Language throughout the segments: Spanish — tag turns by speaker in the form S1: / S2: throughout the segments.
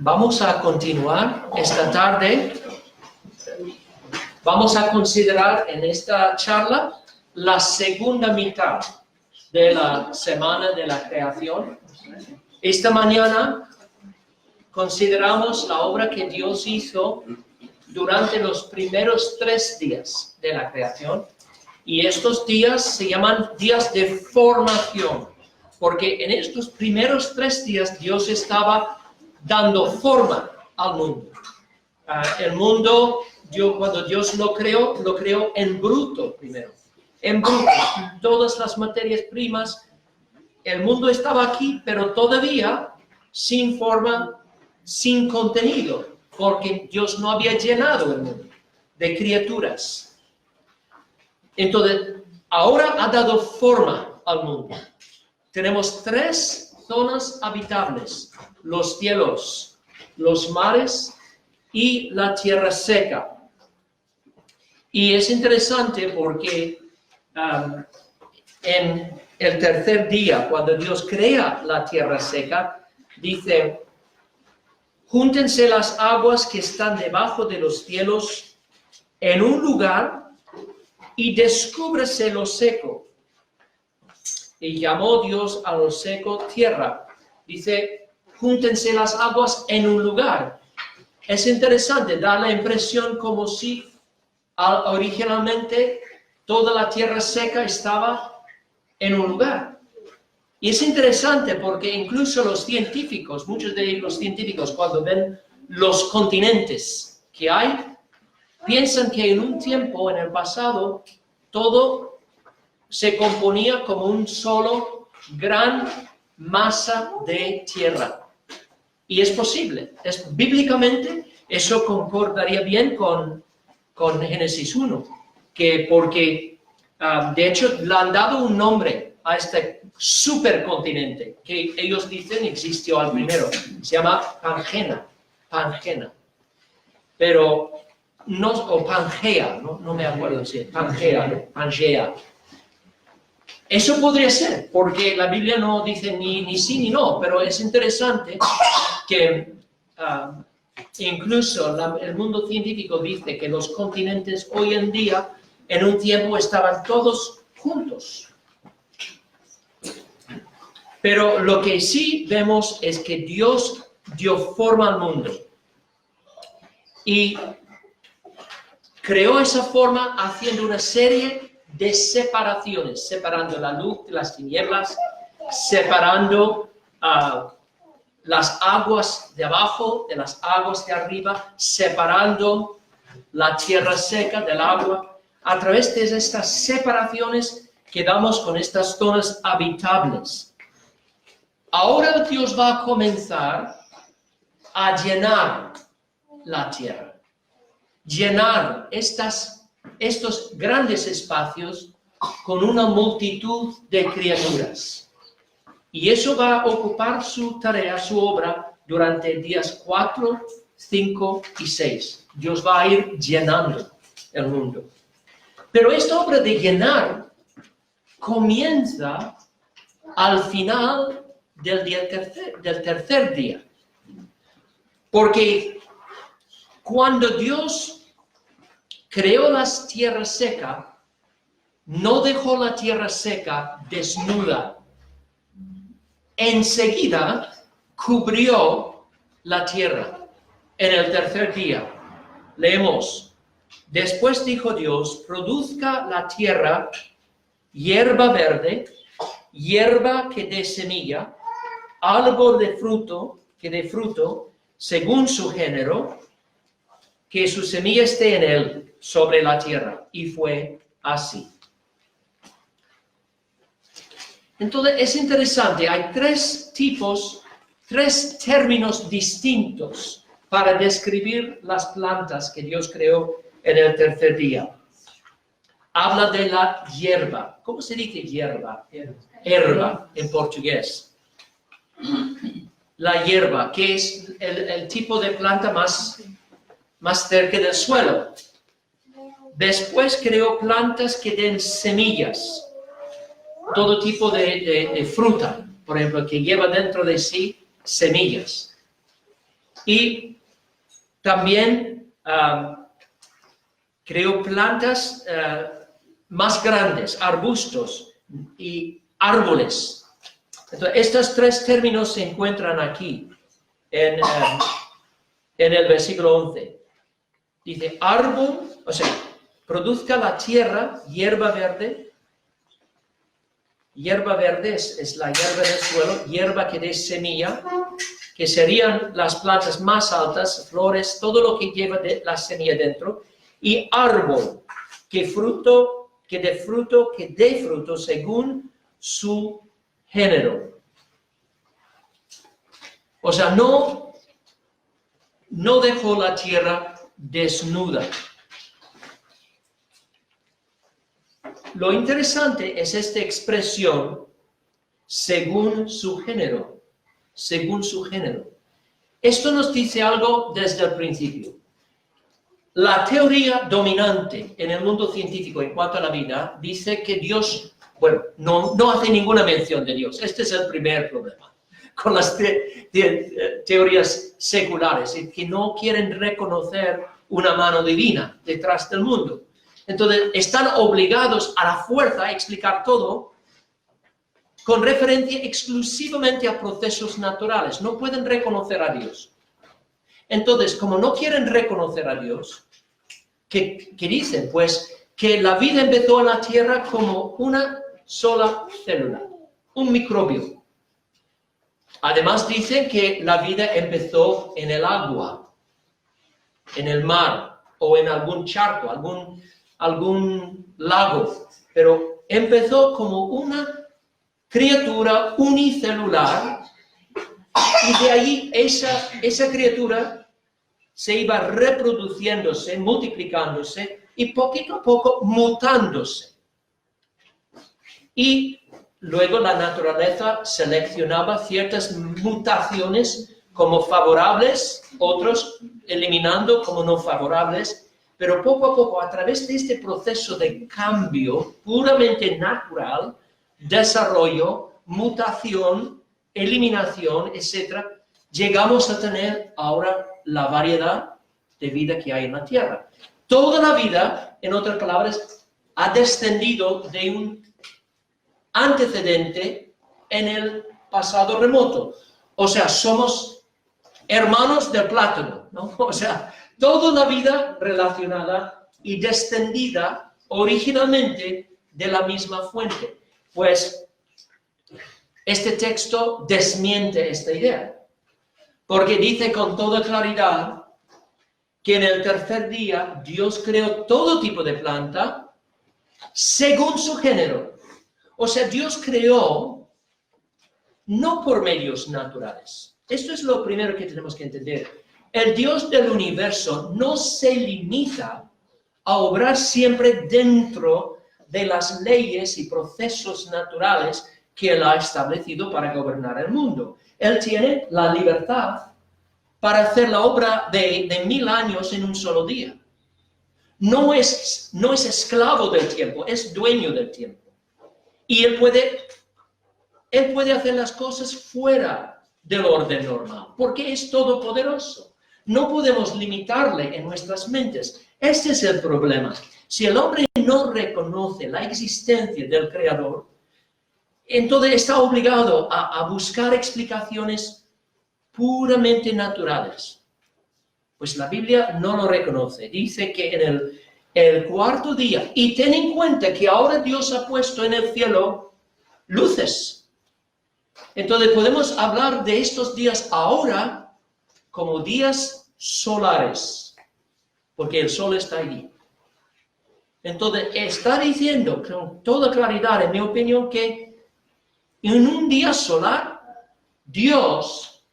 S1: Vamos a continuar esta tarde. Vamos a considerar en esta charla la segunda mitad de la semana de la creación. Esta mañana consideramos la obra que Dios hizo durante los primeros 3 días de la creación. Y estos días se llaman días de formación, porque en estos primeros 3 días Dios estaba dando forma al mundo. El mundo, cuando Dios lo creó en bruto primero. En bruto, todas las materias primas, el mundo estaba aquí, pero todavía sin forma, sin contenido, porque Dios no había llenado el mundo de criaturas. Entonces, ahora ha dado forma al mundo. Tenemos 3 zonas habitables: los cielos, los mares y la tierra seca. Y es interesante porque en el tercer día, cuando Dios crea la tierra seca, dice: júntense las aguas que están debajo de los cielos en un lugar y descúbrese lo seco. Y llamó Dios a lo seco tierra. Dice: júntense las aguas en un lugar. Es interesante, da la impresión como si originalmente toda la tierra seca estaba en un lugar. Y es interesante porque incluso los científicos, muchos de los científicos, cuando ven los continentes que hay, piensan que en un tiempo, en el pasado, todo se componía como un solo gran masa de tierra. Y es posible. Bíblicamente, eso concordaría bien con Génesis 1, porque de hecho le han dado un nombre a este supercontinente que ellos dicen existió al primero. Se llama Pangea. Pero no, o Pangea, no me acuerdo si es Pangea. Eso podría ser, porque la Biblia no dice ni sí ni no, pero es interesante que incluso el mundo científico dice que los continentes hoy en día, en un tiempo, estaban todos juntos. Pero lo que sí vemos es que Dios dio forma al mundo y creó esa forma haciendo una serie de separaciones, separando la luz de las tinieblas, separando las aguas de abajo de las aguas de arriba, separando la tierra seca del agua. A través de estas separaciones quedamos con estas zonas habitables. Ahora Dios va a comenzar a llenar la tierra, llenar estos grandes espacios con una multitud de criaturas. Y eso va a ocupar su tarea, su obra, durante días 4, 5 y 6. Dios va a ir llenando el mundo. Pero esta obra de llenar comienza al final del tercer día. Porque cuando Dios creó la tierra seca, no dejó la tierra seca desnuda. Enseguida cubrió la tierra. En el tercer día, leemos: después dijo Dios: produzca la tierra hierba verde, hierba que dé semilla, árbol de fruto que dé fruto según su género, que su semilla esté en él, sobre la tierra. Y fue así. Entonces es interesante, hay 3 términos distintos para describir las plantas que Dios creó en el tercer día. Habla de la hierba. ¿Cómo se dice hierba? Herba en portugués. La hierba, que es el tipo de planta más cerca del suelo. Después creó plantas que den semillas. Todo tipo de fruta, por ejemplo, que lleva dentro de sí semillas. Y también creó plantas más grandes, arbustos y árboles. Entonces, estos tres términos se encuentran aquí en el versículo 11. Dice, árbol, o sea, produzca la tierra hierba verde. Hierba verde es la hierba del suelo, hierba que dé semilla, que serían las plantas más altas, flores, todo lo que lleva la semilla dentro, y árbol, que dé fruto según su género. O sea, no dejó la tierra desnuda. Lo interesante es esta expresión, según su género. Según su género. Esto nos dice algo desde el principio. La teoría dominante en el mundo científico en cuanto a la vida dice que Dios, bueno, no hace ninguna mención de Dios. Este es el primer problema con las teorías seculares, que no quieren reconocer una mano divina detrás del mundo. Entonces, están obligados a la fuerza a explicar todo con referencia exclusivamente a procesos naturales. No pueden reconocer a Dios. Entonces, como no quieren reconocer a Dios, ¿qué dicen? Pues que la vida empezó en la tierra como una sola célula, un microbio. Además dicen que la vida empezó en el agua, en el mar o en algún charco, algún lago, pero empezó como una criatura unicelular y de ahí esa criatura se iba reproduciéndose, multiplicándose y poquito a poco mutándose. Y luego la naturaleza seleccionaba ciertas mutaciones como favorables, otros eliminando como no favorables, pero poco a poco, a través de este proceso de cambio puramente natural, desarrollo, mutación, eliminación, etc., llegamos a tener ahora la variedad de vida que hay en la Tierra. Toda la vida, en otras palabras, ha descendido de un antecedente en el pasado remoto. O sea, somos hermanos del plátano, ¿no? O sea, toda la vida relacionada y descendida originalmente de la misma fuente. Pues este texto desmiente esta idea, porque dice con toda claridad que en el tercer día Dios creó todo tipo de planta según su género. O sea, Dios creó no por medios naturales. Esto es lo primero que tenemos que entender. El Dios del universo no se limita a obrar siempre dentro de las leyes y procesos naturales que Él ha establecido para gobernar el mundo. Él tiene la libertad para hacer la obra de 1000 años en un solo día. No es esclavo del tiempo, es dueño del tiempo. Y Él puede hacer las cosas fuera del orden normal, porque es todopoderoso. No podemos limitarle en nuestras mentes. Este es el problema. Si el hombre no reconoce la existencia del Creador, entonces está obligado a buscar explicaciones puramente naturales. Pues la Biblia no lo reconoce. Dice que en el cuarto día, y ten en cuenta que ahora Dios ha puesto en el cielo luces. Entonces podemos hablar de estos días ahora como días solares, porque el sol está allí. Entonces está diciendo con toda claridad, en mi opinión, que en un día solar Dios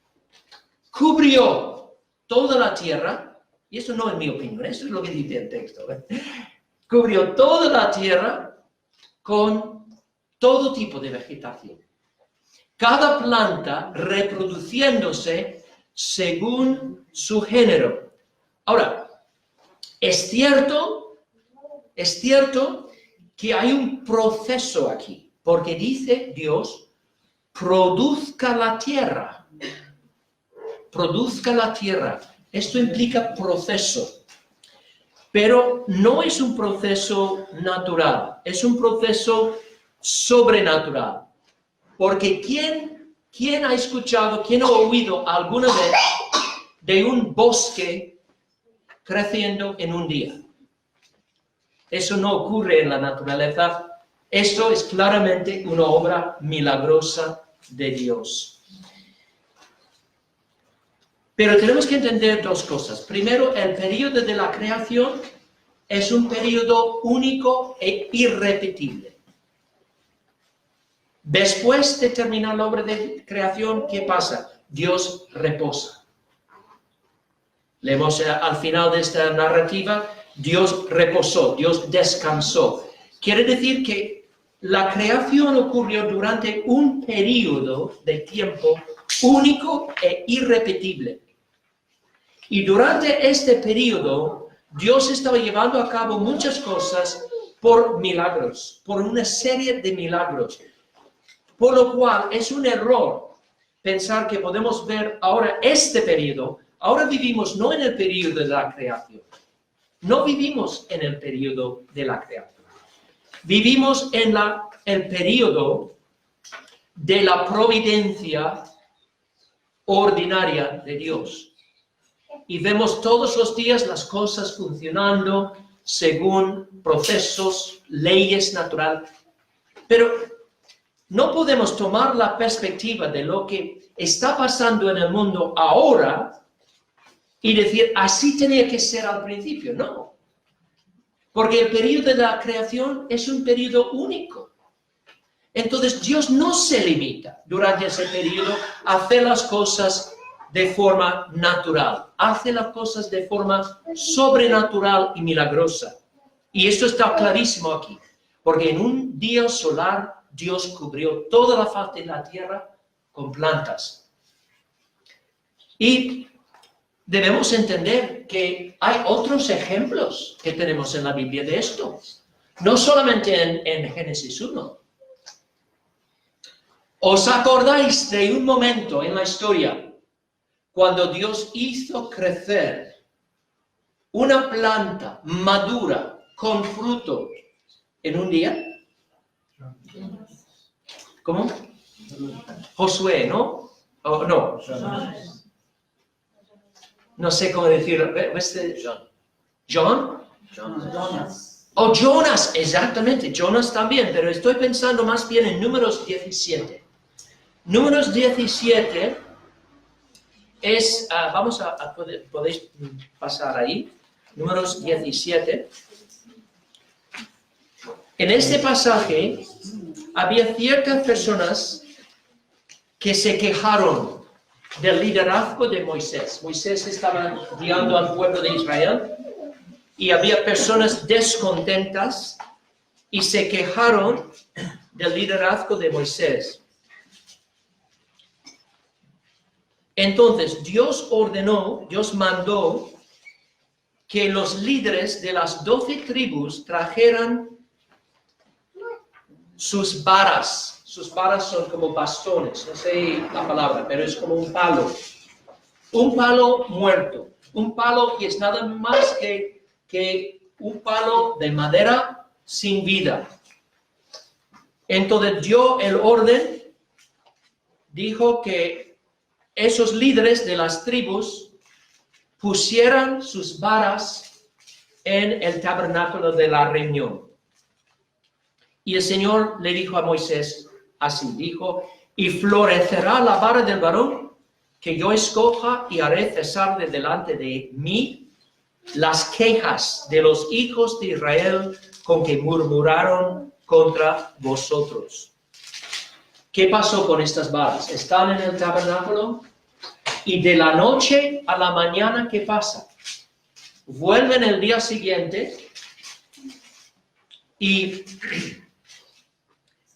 S1: cubrió toda la tierra, y eso no es mi opinión, eso es lo que dice el texto, cubrió toda la tierra con todo tipo de vegetación. Cada planta reproduciéndose según su género. Ahora, es cierto que hay un proceso aquí, porque dice Dios, produzca la tierra. produzca la tierra. Esto implica proceso, pero no es un proceso natural, es un proceso sobrenatural. Porque ¿quién ha escuchado, quién ha oído alguna vez de un bosque creciendo en un día? Eso no ocurre en la naturaleza. Esto es claramente una obra milagrosa de Dios. Pero tenemos que entender dos cosas. Primero, el periodo de la creación es un periodo único e irrepetible. Después de terminar la obra de creación, ¿qué pasa? Dios reposa. Leemos al final de esta narrativa, Dios reposó, Dios descansó. Quiere decir que la creación ocurrió durante un periodo de tiempo único e irrepetible. Y durante este periodo, Dios estaba llevando a cabo muchas cosas por milagros, por una serie de milagros. Por lo cual es un error pensar que podemos ver ahora este periodo. Ahora vivimos no en el periodo de la creación. No vivimos en el periodo de la creación. Vivimos en el periodo de la providencia ordinaria de Dios. Y vemos todos los días las cosas funcionando según procesos, leyes naturales. Pero no podemos tomar la perspectiva de lo que está pasando en el mundo ahora y decir, así tenía que ser al principio. No. Porque el periodo de la creación es un periodo único. Entonces, Dios no se limita durante ese periodo a hacer las cosas de forma natural. Hace las cosas de forma sobrenatural y milagrosa. Y esto está clarísimo aquí. Porque en un día solar, Dios cubrió toda la faz de la tierra con plantas. Y debemos entender que hay otros ejemplos que tenemos en la Biblia de esto. No solamente en Génesis 1. ¿Os acordáis de un momento en la historia cuando Dios hizo crecer una planta madura con fruto en un día? ¿Cómo? Josué, ¿no? Oh, no. No sé cómo decirlo. ¿John? Oh, Jonas, exactamente. Jonas también, pero estoy pensando más bien en Números 17. Números 17 es, podéis pasar ahí, Números 17. En este pasaje había ciertas personas que se quejaron del liderazgo de Moisés. Moisés estaba guiando al pueblo de Israel y había personas descontentas y se quejaron del liderazgo de Moisés. Entonces, Dios mandó que los líderes de las 12 tribus trajeran sus varas. Sus varas son como bastones, no sé la palabra, pero es como un palo. Un palo muerto. Un palo que es nada más que un palo de madera sin vida. Entonces dio el orden, dijo que esos líderes de las tribus pusieran sus varas en el tabernáculo de la reunión. Y el Señor le dijo a Moisés, así dijo, y florecerá la vara del varón que yo escoja y haré cesar de delante de mí las quejas de los hijos de Israel con que murmuraron contra vosotros. ¿Qué pasó con estas varas? Están en el tabernáculo y de la noche a la mañana, ¿qué pasa? Vuelven el día siguiente y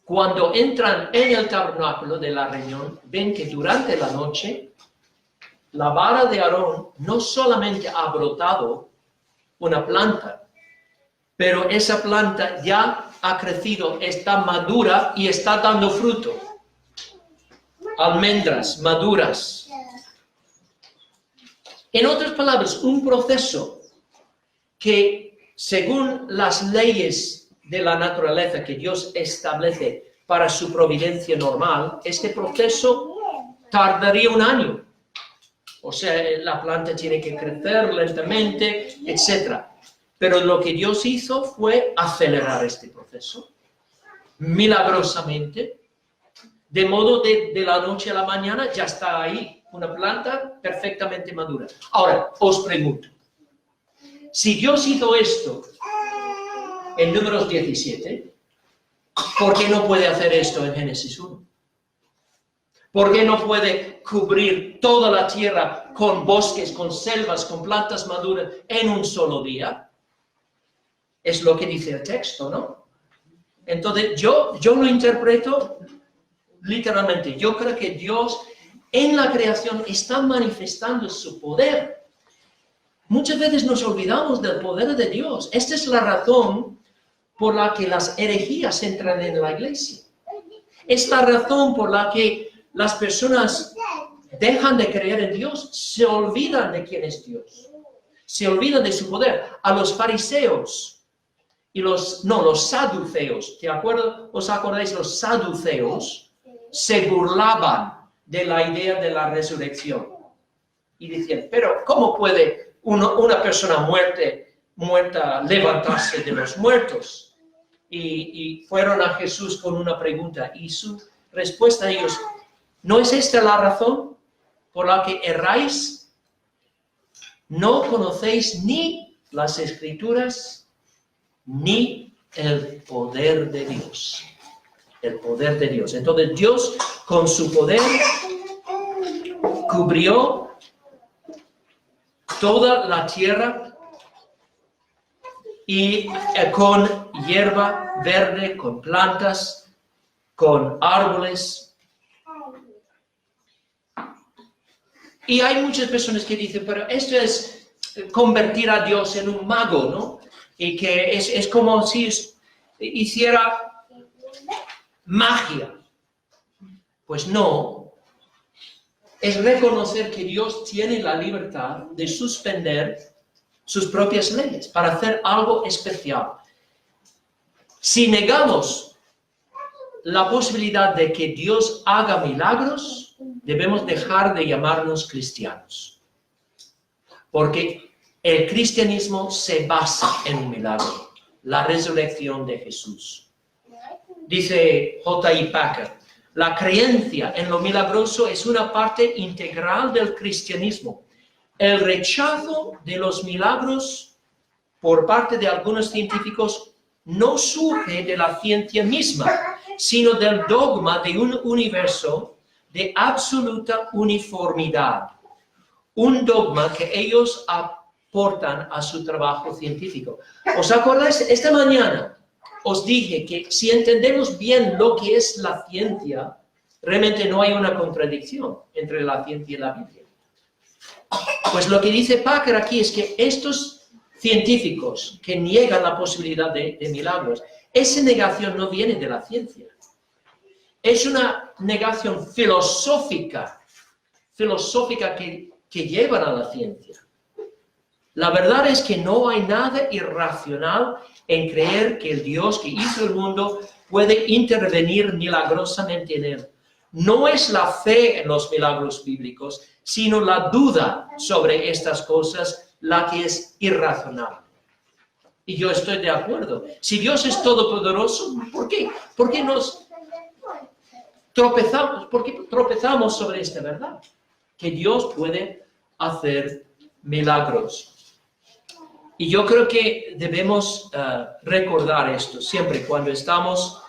S1: cuando entran en el tabernáculo de la reunión, ven que durante la noche la vara de Aarón no solamente ha brotado una planta, pero esa planta ya ha crecido, está madura y está dando fruto. Almendras maduras. En otras palabras, un proceso que según las leyes de la naturaleza que Dios establece para su providencia normal, este proceso tardaría un año. O sea, la planta tiene que crecer lentamente, etc. Pero lo que Dios hizo fue acelerar este proceso, milagrosamente, de modo de la noche a la mañana ya está ahí, una planta perfectamente madura. Ahora, os pregunto, si Dios hizo esto en Números 17, ¿por qué no puede hacer esto en Génesis 1? ¿Por qué no puede cubrir toda la tierra con bosques, con selvas, con plantas maduras en un solo día? Es lo que dice el texto, ¿no? Entonces, yo lo interpreto literalmente. Yo creo que Dios en la creación está manifestando su poder. Muchas veces nos olvidamos del poder de Dios. Esta es la razón por la que las herejías entran en la iglesia. Es la razón por la que las personas dejan de creer en Dios, se olvidan de quién es Dios, se olvidan de su poder. A los fariseos y los saduceos, ¿os acordáis? Los saduceos se burlaban de la idea de la resurrección y decían, pero ¿cómo puede una persona muerta levantarse de los muertos? Y fueron a Jesús con una pregunta y su respuesta a ellos, ¿no es esta la razón por la que erráis? No conocéis ni las Escrituras ni el poder de Dios. El poder de Dios. Entonces Dios con su poder cubrió toda la tierra y con hierba verde, con plantas, con árboles. Y hay muchas personas que dicen, pero esto es convertir a Dios en un mago, ¿no? Y que es como si hiciera magia. Pues no. Es reconocer que Dios tiene la libertad de suspender sus propias leyes para hacer algo especial. Si negamos la posibilidad de que Dios haga milagros, debemos dejar de llamarnos cristianos. Porque el cristianismo se basa en un milagro, la resurrección de Jesús. Dice J.I. Packer, la creencia en lo milagroso es una parte integral del cristianismo. El rechazo de los milagros por parte de algunos científicos no surge de la ciencia misma, sino del dogma de un universo de absoluta uniformidad. Un dogma que ellos aportan a su trabajo científico. ¿Os acordáis? Esta mañana os dije que si entendemos bien lo que es la ciencia, realmente no hay una contradicción entre la ciencia y la Biblia. Pues lo que dice Packer aquí es que estos científicos que niegan la posibilidad de milagros, esa negación no viene de la ciencia. Es una negación filosófica que llevan a la ciencia. La verdad es que no hay nada irracional en creer que el Dios que hizo el mundo puede intervenir milagrosamente en él. No es la fe en los milagros bíblicos, sino la duda sobre estas cosas la que es irracional. Y yo estoy de acuerdo. Si Dios es todopoderoso, ¿por qué? ¿Por qué nos tropezamos? ¿Por qué tropezamos sobre esta verdad? Que Dios puede hacer milagros. Y yo creo que debemos recordar esto siempre cuando estamos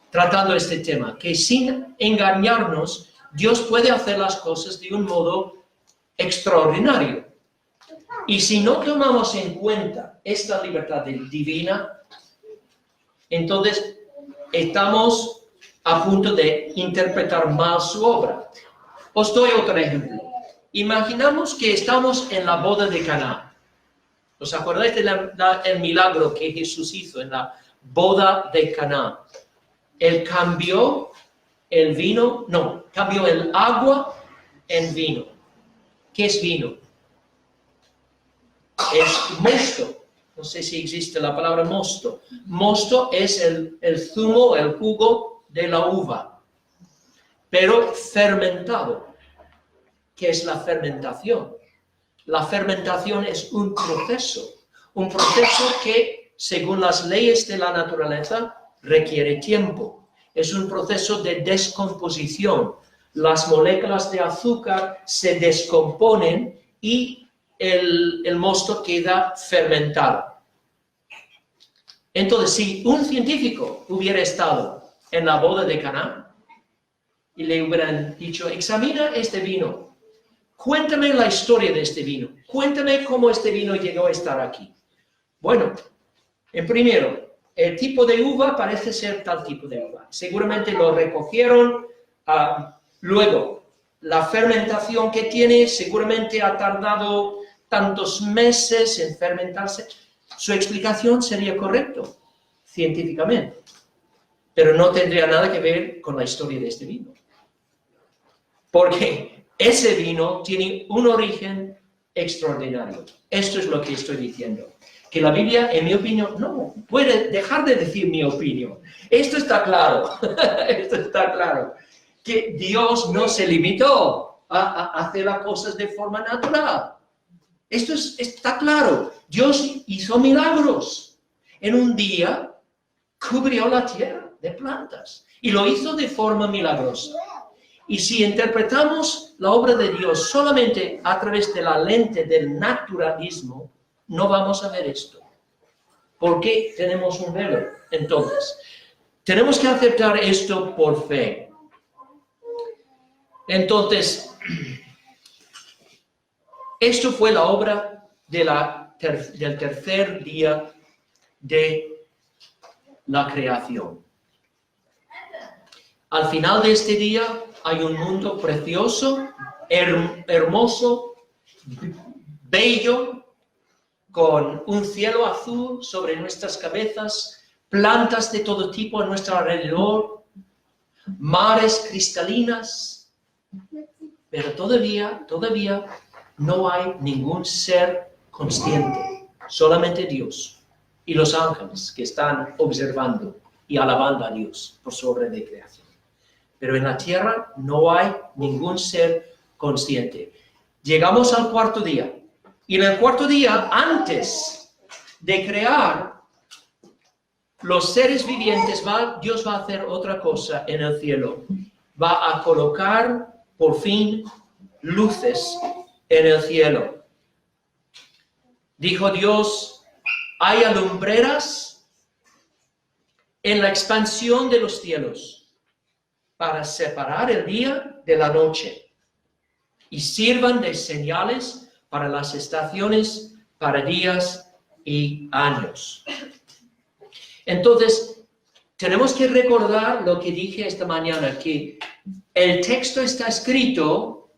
S1: tratando este tema, que sin engañarnos, Dios puede hacer las cosas de un modo extraordinario. Y si no tomamos en cuenta esta libertad divina, entonces estamos a punto de interpretar mal su obra. Os doy otro ejemplo. Imaginamos que estamos en la boda de Caná. ¿Os acordáis del milagro que Jesús hizo en la boda de Caná? Él cambió cambió el agua en vino. ¿Qué es vino? Es mosto. No sé si existe la palabra mosto. Mosto es el zumo, el jugo de la uva, pero fermentado. ¿Qué es la fermentación? La fermentación es un proceso que, según las leyes de la naturaleza, requiere tiempo. Es un proceso de descomposición. Las moléculas de azúcar se descomponen y el mosto queda fermentado. Entonces, si un científico hubiera estado en la boda de Caná y le hubieran dicho, examina este vino, cuéntame la historia de este vino, cuéntame cómo este vino llegó a estar aquí. Bueno, en primero, el tipo de uva parece ser tal tipo de uva. Seguramente lo recogieron. Luego, la fermentación que tiene seguramente ha tardado tantos meses en fermentarse. Su explicación sería correcta, científicamente, pero no tendría nada que ver con la historia de este vino. Porque ese vino tiene un origen extraordinario. Esto es lo que estoy diciendo. Que la Biblia, en mi opinión, no puede dejar de decir mi opinión. Esto está claro. Esto está claro. Que Dios no se limitó a hacer las cosas de forma natural. Esto está claro. Dios hizo milagros. En un día cubrió la tierra de plantas y lo hizo de forma milagrosa. Y si interpretamos la obra de Dios solamente a través de la lente del naturalismo, no vamos a ver esto. ¿Por qué tenemos un velo? Entonces, tenemos que aceptar esto por fe. Entonces, esto fue la obra del tercer día de la creación. Al final de este día hay un mundo precioso, hermoso, bello, con un cielo azul sobre nuestras cabezas, plantas de todo tipo a nuestro alrededor, mares cristalinas, pero todavía no hay ningún ser consciente, solamente Dios y los ángeles que están observando y alabando a Dios por su obra de creación. Pero en la tierra no hay ningún ser consciente. Llegamos al cuarto día. Y en el cuarto día, antes de crear los seres vivientes, Dios va a hacer otra cosa en el cielo. Va a colocar, por fin, luces en el cielo. Dijo Dios, hay alumbreras en la expansión de los cielos para separar el día de la noche y sirvan de señales para las estaciones, para días y años. Entonces, tenemos que recordar lo que dije esta mañana, que el texto está escrito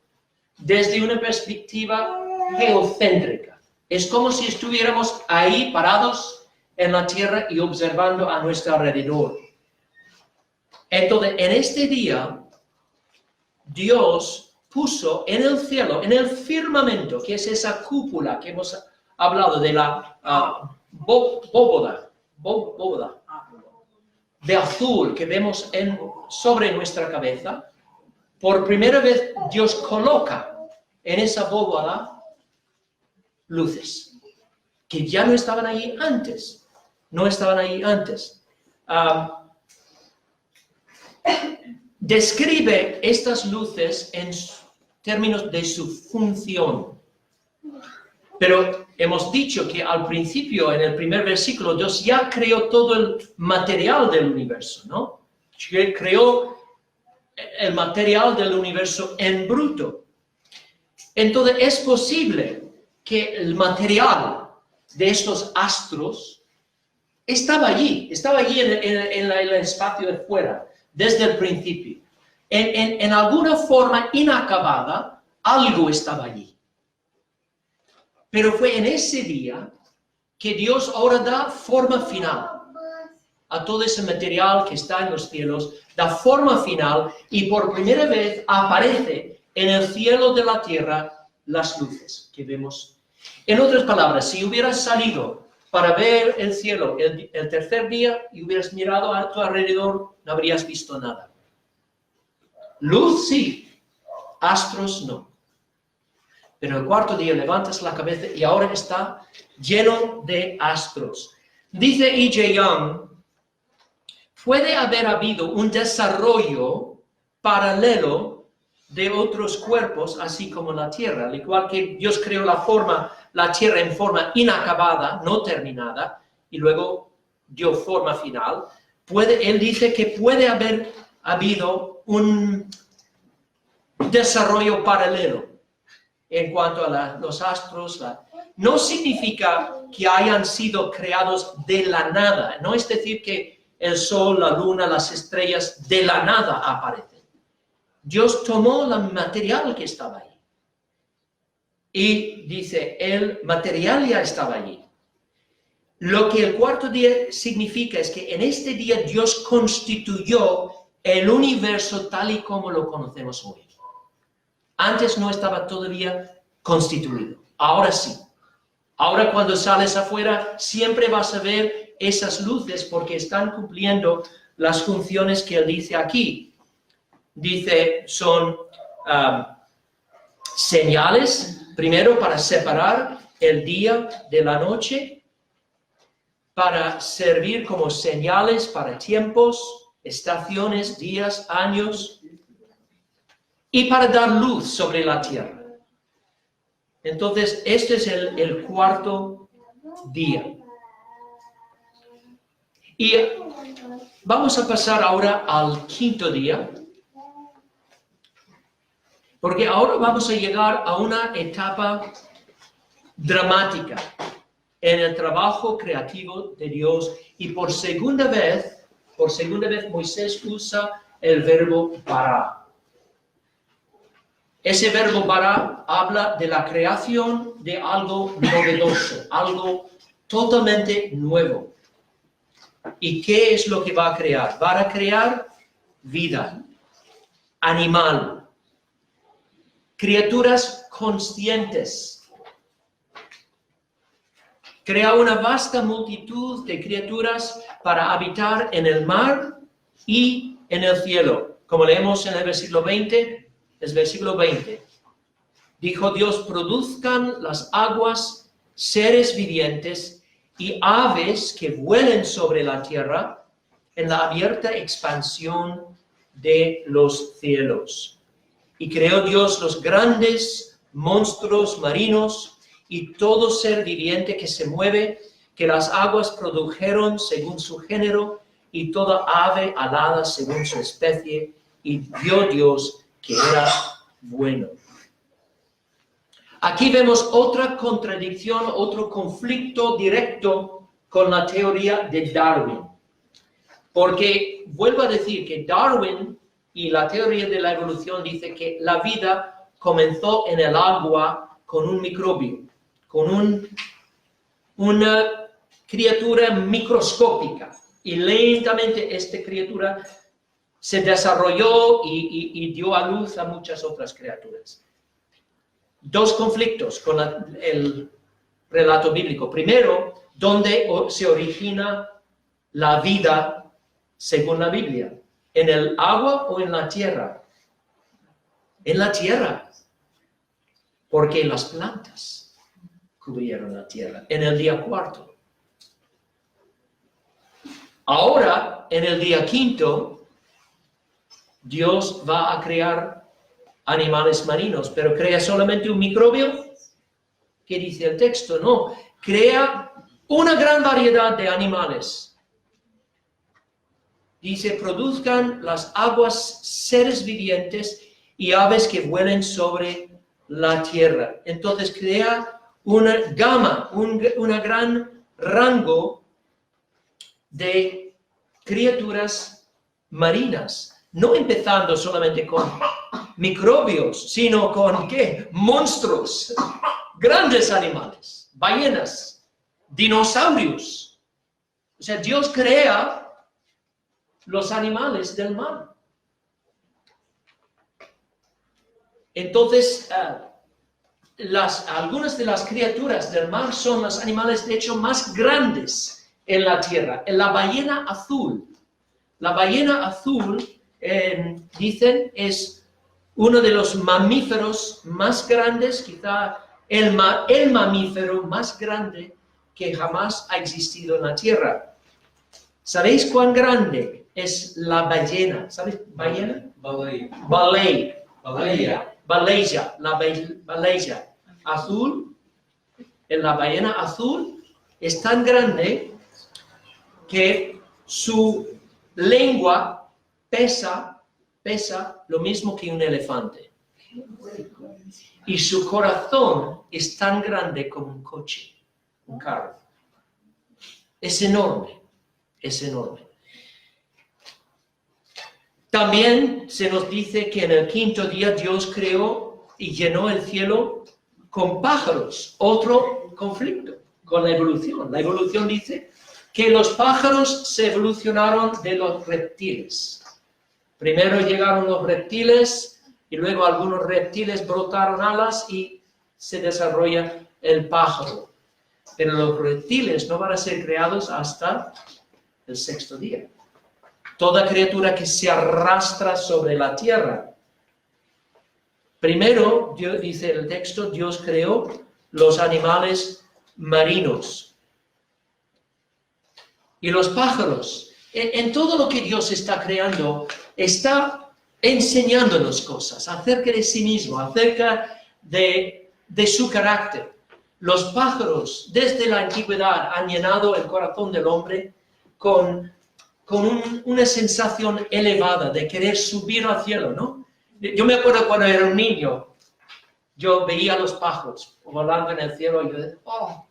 S1: desde una perspectiva geocéntrica. Es como si estuviéramos ahí parados en la tierra y observando a nuestro alrededor. Entonces, en este día, Dios puso en el cielo, en el firmamento, que es esa cúpula que hemos hablado de la bóveda de azul que vemos sobre nuestra cabeza. Por primera vez Dios coloca en esa bóveda luces que ya no estaban ahí antes. No estaban ahí antes. Describe estas luces en términos de su función. Pero hemos dicho que al principio, en el primer versículo, Dios ya creó todo el material del universo, ¿no? Creó el material del universo en bruto. Entonces, es posible que el material de estos astros estaba allí en el espacio de fuera, desde el principio. En alguna forma inacabada, algo estaba allí. Pero fue en ese día que Dios ahora da forma final a todo ese material que está en los cielos, da forma final y por primera vez aparece en el cielo de la tierra las luces que vemos. En otras palabras, si hubieras salido para ver el cielo el tercer día y hubieras mirado a tu alrededor, no habrías visto nada. Luz sí, astros no. Pero el cuarto día levantas la cabeza y ahora está lleno de astros. Dice E.J. Young, puede haber habido un desarrollo paralelo de otros cuerpos, así como la Tierra. Al igual que Dios creó la Tierra en forma inacabada, no terminada, y luego dio forma final. Él dice que puede haber habido un desarrollo paralelo en cuanto a los astros. No significa que hayan sido creados de la nada. No es decir que el sol, la luna, las estrellas de la nada aparecen. Dios tomó el material que estaba ahí. Y dice, el material ya estaba allí. Lo que el cuarto día significa es que en este día Dios constituyó el universo tal y como lo conocemos hoy. Antes no estaba todavía constituido. Ahora sí. Ahora cuando sales afuera siempre vas a ver esas luces porque están cumpliendo las funciones que él dice aquí. Dice, son señales, primero para separar el día de la noche, para servir como señales para tiempos, estaciones, días, años, y para dar luz sobre la tierra. Entonces, este es el cuarto día. Y vamos a pasar ahora al quinto día, porque ahora vamos a llegar a una etapa dramática en el trabajo creativo de Dios. Y por segunda vez Moisés usa el verbo bara. Ese verbo bara habla de la creación de algo novedoso, algo totalmente nuevo. ¿Y qué es lo que va a crear? Va a crear vida, animal, criaturas conscientes. Crea una vasta multitud de criaturas para habitar en el mar y en el cielo. Como leemos en el versículo 20, es versículo 20. Dijo Dios, produzcan las aguas seres vivientes y aves que vuelen sobre la tierra en la abierta expansión de los cielos. Y creó Dios los grandes monstruos marinos y todo ser viviente que se mueve, que las aguas produjeron según su género, y toda ave alada según su especie, y vio Dios que era bueno. Aquí vemos otra contradicción, otro conflicto directo con la teoría de Darwin. Porque vuelvo a decir que Darwin y la teoría de la evolución dice que la vida comenzó en el agua con un microbio, con una criatura microscópica. Y lentamente esta criatura se desarrolló y dio a luz a muchas otras criaturas. Dos conflictos con el relato bíblico. Primero, ¿dónde se origina la vida según la Biblia? ¿En el agua o en la tierra? En la tierra, porque las plantas cubrieron la tierra en el día cuarto. Ahora, en el día quinto, Dios va a crear animales marinos, pero ¿crea solamente un microbio? ¿Qué dice el texto? No, crea una gran variedad de animales. Dice, produzcan las aguas seres vivientes y aves que vuelen sobre la tierra. Entonces crea una gama, una gran rango de criaturas marinas. No empezando solamente con microbios, sino con ¿qué? Monstruos, grandes animales, ballenas, dinosaurios. O sea, Dios crea los animales del mar. Entonces, algunas de las criaturas del mar son los animales, de hecho, más grandes en la tierra. La ballena azul. La ballena azul, dicen, es uno de los mamíferos más grandes, quizá el mamífero más grande que jamás ha existido en la tierra. ¿Sabéis cuán grande es la ballena? ¿Sabéis? ¿Ballena? Baleia. La baleia azul, la ballena azul, es tan grande que su lengua pesa lo mismo que un elefante. Y su corazón es tan grande como un coche, un carro. Es enorme, es enorme. También se nos dice que en el quinto día Dios creó y llenó el cielo con pájaros. Otro conflicto con la evolución. La evolución dice que los pájaros se evolucionaron de los reptiles. Primero llegaron los reptiles y luego algunos reptiles brotaron alas y se desarrolla el pájaro. Pero los reptiles no van a ser creados hasta el sexto día. Toda criatura que se arrastra sobre la tierra. Primero, Dios, dice el texto, Dios creó los animales marinos. Y los pájaros. En todo lo que Dios está creando, está enseñándonos cosas acerca de sí mismo, acerca de su carácter. Los pájaros, desde la antigüedad, han llenado el corazón del hombre con una sensación elevada de querer subir al cielo, ¿no? Yo me acuerdo cuando era un niño, yo veía a los pájaros volando en el cielo y yo decía, oh,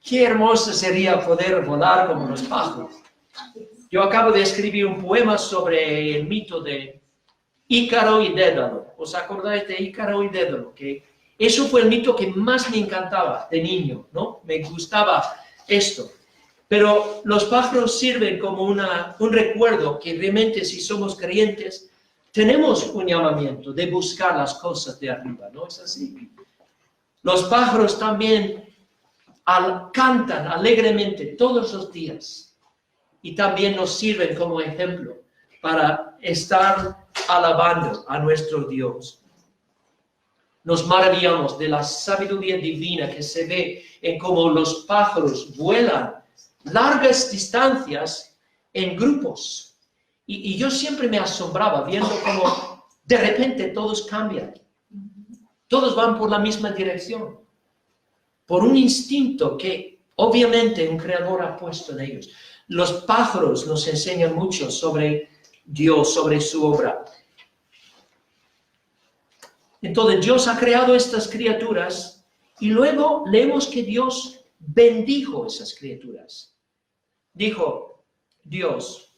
S1: qué hermoso sería poder volar como los pájaros. Yo acabo de escribir un poema sobre el mito de Ícaro y Dédalo. ¿Os acordáis de Ícaro y Dédalo? Que eso fue el mito que más me encantaba de niño, ¿no? Me gustaba esto. Pero los pájaros sirven como un recuerdo que realmente si somos creyentes tenemos un llamamiento de buscar las cosas de arriba, ¿no es así? Los pájaros también cantan alegremente todos los días y también nos sirven como ejemplo para estar alabando a nuestro Dios. Nos maravillamos de la sabiduría divina que se ve en cómo los pájaros vuelan largas distancias en grupos. Y yo siempre me asombraba viendo cómo de repente todos cambian. Todos van por la misma dirección. Por un instinto que obviamente un creador ha puesto en ellos. Los pájaros nos enseñan mucho sobre Dios, sobre su obra. Entonces Dios ha creado estas criaturas y luego leemos que Dios bendijo esas criaturas. Dijo Dios,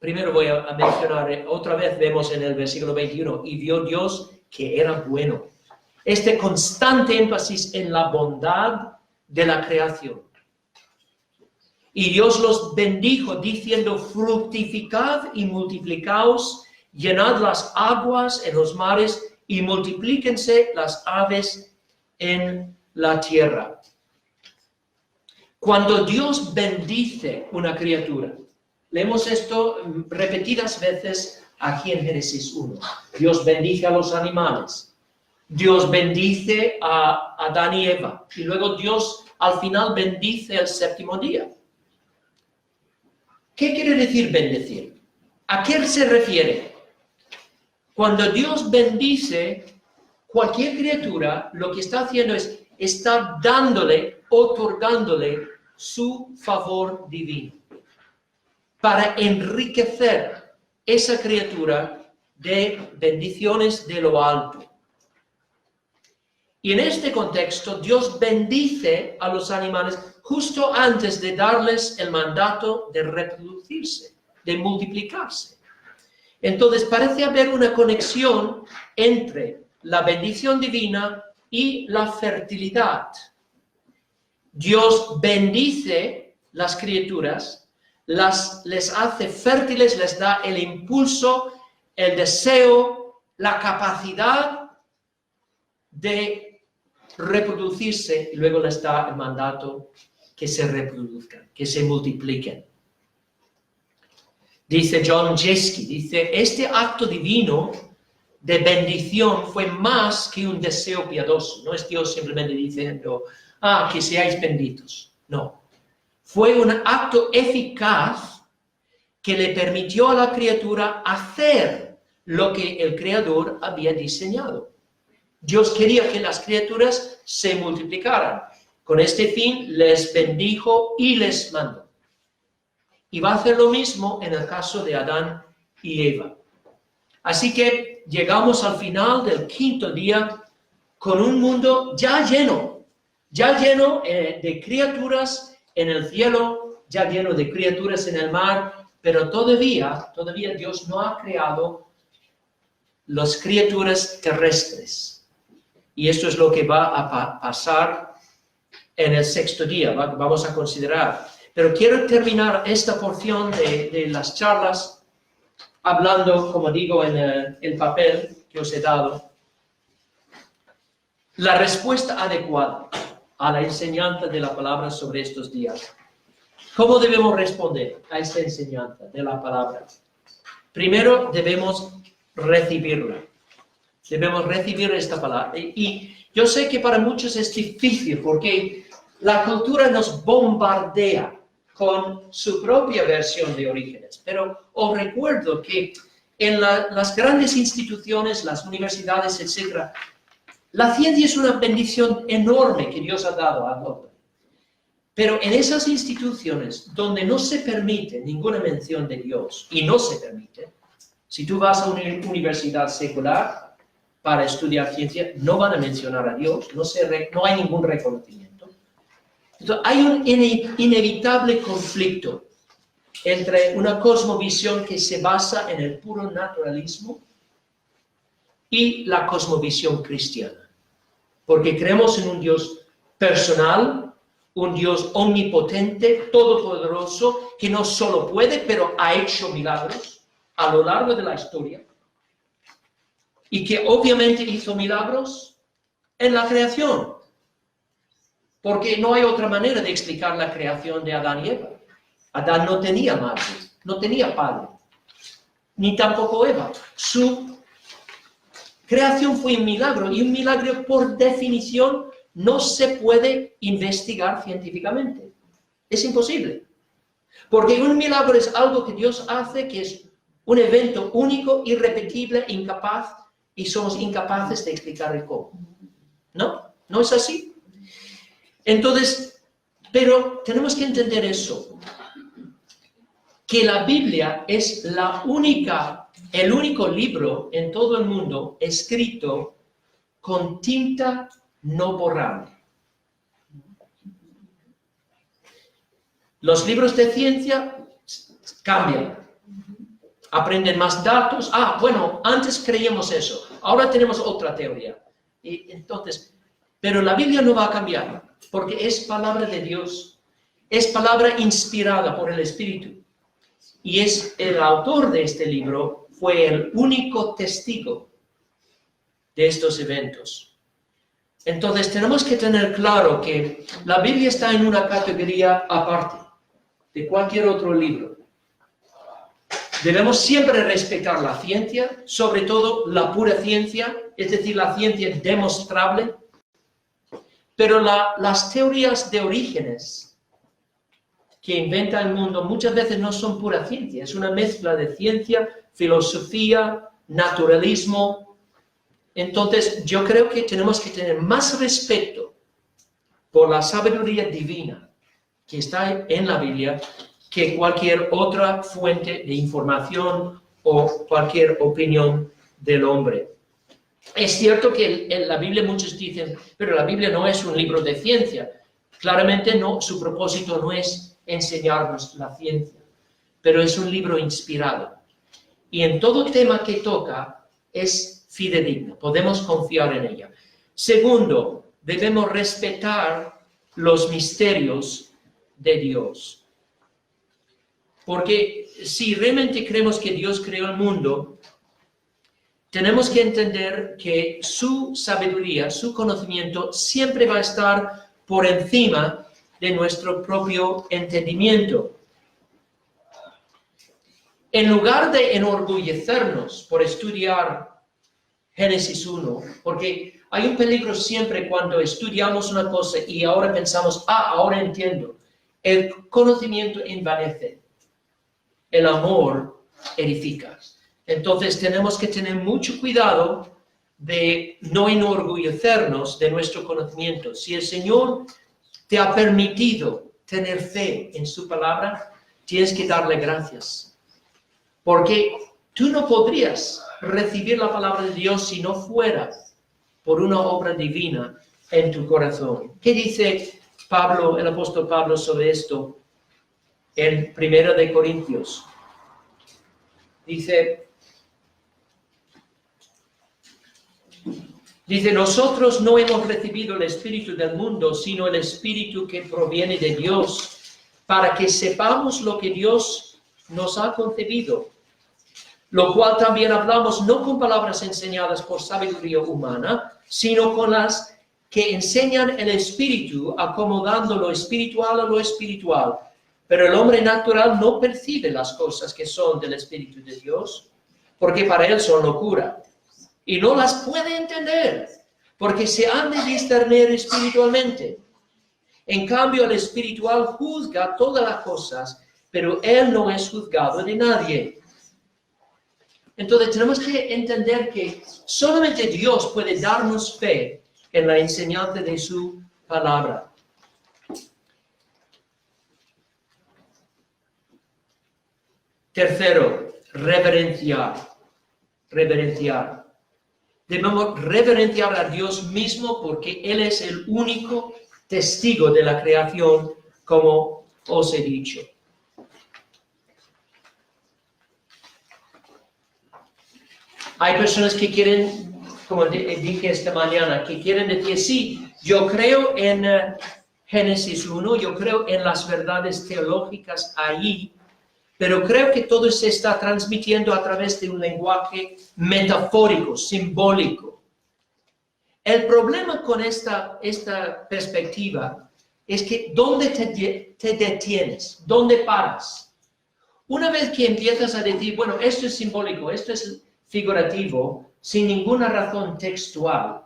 S1: primero voy a mencionar, otra vez vemos en el versículo 21, y vio Dios que era bueno. Este constante énfasis en la bondad de la creación. Y Dios los bendijo diciendo, fructificad y multiplicaos, llenad las aguas en los mares y multiplíquense las aves en la tierra. Cuando Dios bendice una criatura, leemos esto repetidas veces aquí en Génesis 1. Dios bendice a los animales. Dios bendice a Adán y Eva. Y luego Dios al final bendice el séptimo día. ¿Qué quiere decir bendecir? ¿A qué se refiere? Cuando Dios bendice cualquier criatura, lo que está haciendo es, está dándole, otorgándole su favor divino para enriquecer esa criatura de bendiciones de lo alto. Y en este contexto, Dios bendice a los animales justo antes de darles el mandato de reproducirse, de multiplicarse. Entonces, parece haber una conexión entre la bendición divina y la fertilidad. Dios bendice las criaturas, les hace fértiles, les da el impulso, el deseo, la capacidad de reproducirse y luego les da el mandato que se reproduzcan, que se multipliquen. Dice John Jeske, dice, este acto divino de bendición fue más que un deseo piadoso. No es Dios simplemente diciendo, que seáis benditos. No. Fue un acto eficaz que le permitió a la criatura hacer lo que el Creador había diseñado. Dios quería que las criaturas se multiplicaran. Con este fin les bendijo y les mandó. Y va a hacer lo mismo en el caso de Adán y Eva. Así que llegamos al final del quinto día con un mundo ya lleno de criaturas en el cielo, ya lleno de criaturas en el mar, pero todavía Dios no ha creado las criaturas terrestres. Y esto es lo que va a pasar en el sexto día, vamos a considerar. Pero quiero terminar esta porción de las charlas hablando, como digo, en el papel que os he dado, la respuesta adecuada a la enseñanza de la palabra sobre estos días. ¿Cómo debemos responder a esta enseñanza de la palabra? Primero, debemos recibirla. Debemos recibir esta palabra. Y yo sé que para muchos es difícil porque la cultura nos bombardea con su propia versión de Orígenes. Pero os recuerdo que en las grandes instituciones, las universidades, etc., la ciencia es una bendición enorme que Dios ha dado al hombre. Pero en esas instituciones donde no se permite ninguna mención de Dios, y no se permite, si tú vas a una universidad secular para estudiar ciencia, no van a mencionar a Dios, no hay ningún reconocimiento. Entonces, hay un inevitable conflicto entre una cosmovisión que se basa en el puro naturalismo y la cosmovisión cristiana. Porque creemos en un Dios personal, un Dios omnipotente, todopoderoso, que no solo puede, pero ha hecho milagros a lo largo de la historia. Y que obviamente hizo milagros en la creación. Porque no hay otra manera de explicar la creación de Adán y Eva. Adán no tenía madre, no tenía padre, ni tampoco Eva. Su creación fue un milagro, y un milagro por definición no se puede investigar científicamente. Es imposible. Porque un milagro es algo que Dios hace, que es un evento único, irrepetible, incapaz, y somos incapaces de explicar el cómo. ¿No? ¿No es así? Entonces, pero tenemos que entender eso, que la Biblia es el único libro en todo el mundo escrito con tinta no borrable. Los libros de ciencia cambian, aprenden más datos. Bueno, antes creíamos eso, ahora tenemos otra teoría. Y entonces, pero la Biblia no va a cambiar, porque es palabra de Dios, es palabra inspirada por el Espíritu. Y el autor de este libro fue el único testigo de estos eventos. Entonces tenemos que tener claro que la Biblia está en una categoría aparte de cualquier otro libro. Debemos siempre respetar la ciencia, sobre todo la pura ciencia, es decir, la ciencia demostrable. Pero las teorías de orígenes que inventa el mundo muchas veces no son pura ciencia, es una mezcla de ciencia, filosofía, naturalismo. Entonces, yo creo que tenemos que tener más respeto por la sabiduría divina que está en la Biblia que cualquier otra fuente de información o cualquier opinión del hombre. Es cierto que en la Biblia muchos dicen, pero la Biblia no es un libro de ciencia. Claramente no, su propósito no es enseñarnos la ciencia, pero es un libro inspirado. Y en todo tema que toca es fidedigno, podemos confiar en ella. Segundo, debemos respetar los misterios de Dios. Porque si realmente creemos que Dios creó el mundo, tenemos que entender que su sabiduría, su conocimiento, siempre va a estar por encima de nuestro propio entendimiento. En lugar de enorgullecernos por estudiar Génesis 1, porque hay un peligro siempre cuando estudiamos una cosa y ahora pensamos, ahora entiendo. El conocimiento envanece, el amor edifica. Entonces tenemos que tener mucho cuidado de no enorgullecernos de nuestro conocimiento. Si el Señor te ha permitido tener fe en su palabra, tienes que darle gracias. Porque tú no podrías recibir la palabra de Dios si no fuera por una obra divina en tu corazón. ¿Qué dice Pablo, el apóstol Pablo, sobre esto en 1 de Corintios? Dice, nosotros no hemos recibido el espíritu del mundo, sino el espíritu que proviene de Dios, para que sepamos lo que Dios nos ha concedido, lo cual también hablamos no con palabras enseñadas por sabiduría humana, sino con las que enseñan el espíritu, acomodando lo espiritual a lo espiritual. Pero el hombre natural no percibe las cosas que son del espíritu de Dios, porque para él son locura. Y no las puede entender, porque se han de discernir espiritualmente. En cambio, el espiritual juzga todas las cosas, pero él no es juzgado de nadie. Entonces tenemos que entender que solamente Dios puede darnos fe en la enseñanza de su palabra. Tercero, reverenciar. Debemos reverenciar a Dios mismo porque Él es el único testigo de la creación, como os he dicho. Hay personas que quieren, como dije esta mañana, que quieren decir, sí, yo creo en Génesis 1, yo creo en las verdades teológicas ahí, pero creo que todo se está transmitiendo a través de un lenguaje metafórico, simbólico. El problema con esta perspectiva es que ¿dónde te detienes? ¿Dónde paras? Una vez que empiezas a decir, bueno, esto es simbólico, esto es figurativo, sin ninguna razón textual,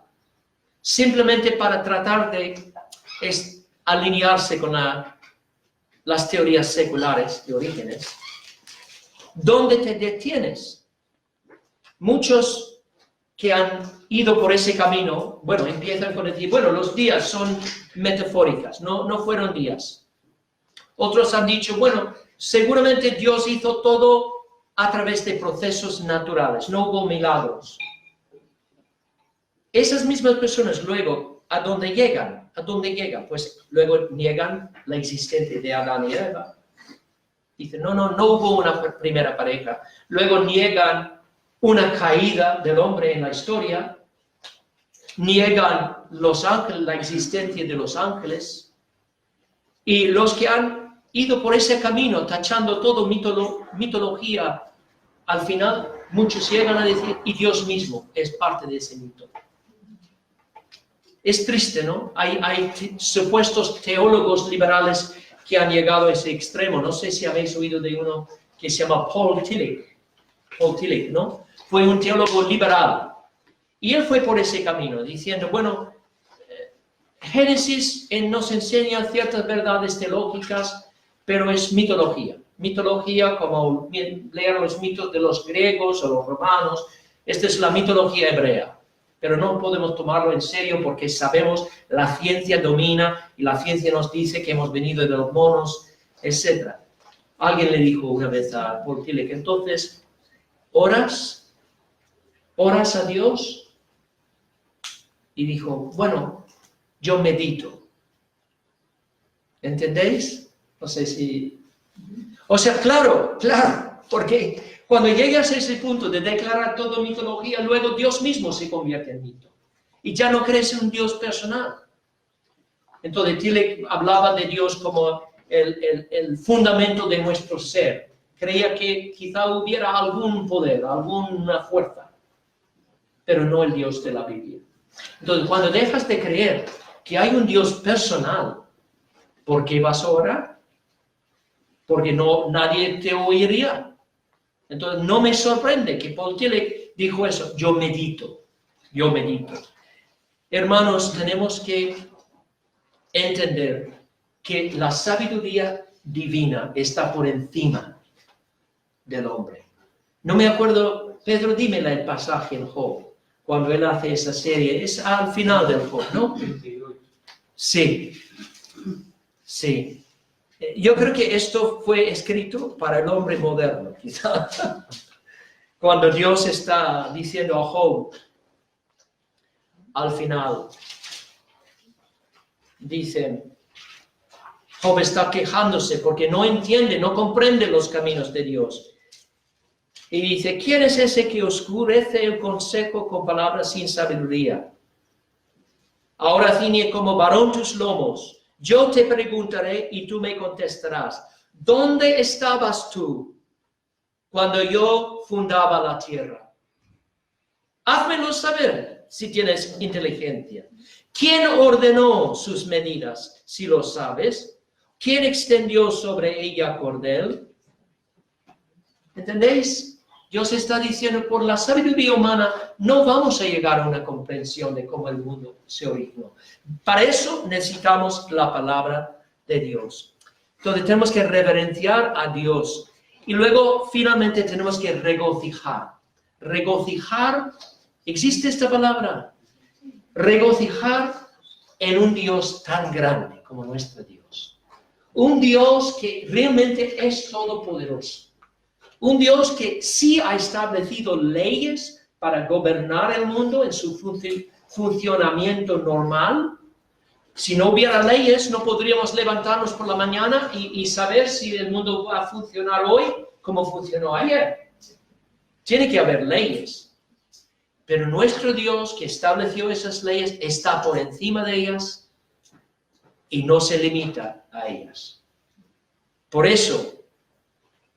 S1: simplemente para tratar de alinearse con las teorías seculares de Orígenes, ¿dónde te detienes? Muchos que han ido por ese camino, bueno, empiezan con decir, bueno, los días son metafóricas, no fueron días. Otros han dicho, bueno, seguramente Dios hizo todo a través de procesos naturales, no hubo milagros. Esas mismas personas luego, ¿a dónde llegan? Pues luego niegan la existencia de Adán y Eva. Dicen, no hubo una primera pareja. Luego niegan una caída del hombre en la historia. Niegan los ángeles, la existencia de los ángeles. Y los que han ido por ese camino, tachando todo mitología, al final muchos llegan a decir, y Dios mismo es parte de ese mito. Es triste, ¿no? Hay supuestos teólogos liberales que han llegado a ese extremo. No sé si habéis oído de uno que se llama Paul Tillich, ¿no? Fue un teólogo liberal. Y él fue por ese camino, diciendo, bueno, Génesis nos enseña ciertas verdades teológicas, pero es mitología. Mitología como leer los mitos de los griegos o los romanos. Esta es la mitología hebrea. Pero no podemos tomarlo en serio porque sabemos la ciencia domina y la ciencia nos dice que hemos venido de los monos, etc. Alguien le dijo una vez a Paul Tillich, entonces, ¿oras a Dios? Y dijo, bueno, yo medito. ¿Entendéis? No sé si... O sea, claro, porque cuando llegas a ese punto de declarar todo mitología, luego Dios mismo se convierte en mito. Y ya no crees en un Dios personal. Entonces, Tillich hablaba de Dios como el fundamento de nuestro ser. Creía que quizá hubiera algún poder, alguna fuerza. pero no el Dios de la Biblia. Entonces, cuando dejas de creer que hay un Dios personal, ¿por qué vas a orar? Porque nadie te oiría. Entonces, no me sorprende que Paul Tillich dijo eso. Yo medito. Hermanos, tenemos que entender que la sabiduría divina está por encima del hombre. No me acuerdo, Pedro, dímela el pasaje en Job, cuando él hace esa serie, es al final del Job, ¿no? Sí. Yo creo que esto fue escrito para el hombre moderno, quizá. Cuando Dios está diciendo a Job, al final, dicen, Job está quejándose porque no entiende, no comprende los caminos de Dios. Y dice, ¿quién es ese que oscurece el consejo con palabras sin sabiduría? Ahora ciñe como varón tus lomos. Yo te preguntaré y tú me contestarás. ¿Dónde estabas tú cuando yo fundaba la tierra? Házmelo saber si tienes inteligencia. ¿Quién ordenó sus medidas, si lo sabes? ¿Quién extendió sobre ella cordel? ¿Entendéis? Dios está diciendo, por la sabiduría humana no vamos a llegar a una comprensión de cómo el mundo se originó. Para eso necesitamos la palabra de Dios. Entonces tenemos que reverenciar a Dios. Y luego finalmente tenemos que regocijar. Regocijar, ¿existe esta palabra? Regocijar en un Dios tan grande como nuestro Dios. Un Dios que realmente es todopoderoso. Un Dios que sí ha establecido leyes para gobernar el mundo en su funcionamiento normal. Si no hubiera leyes, no podríamos levantarnos por la mañana y saber si el mundo va a funcionar hoy como funcionó ayer. Tiene que haber leyes. Pero nuestro Dios que estableció esas leyes está por encima de ellas y no se limita a ellas. Por eso,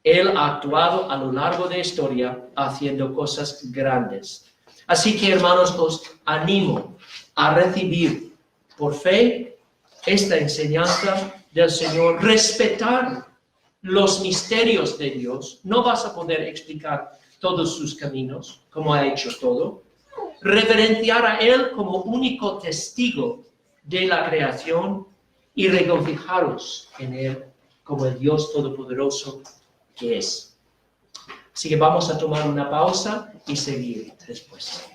S1: Él ha actuado a lo largo de la historia haciendo cosas grandes. Así que, hermanos, os animo a recibir por fe esta enseñanza del Señor. Respetar los misterios de Dios. No vas a poder explicar todos sus caminos, como ha hecho todo. Reverenciar a Él como único testigo de la creación y regocijaros en Él como el Dios Todopoderoso que es. Así que vamos a tomar una pausa y seguir después.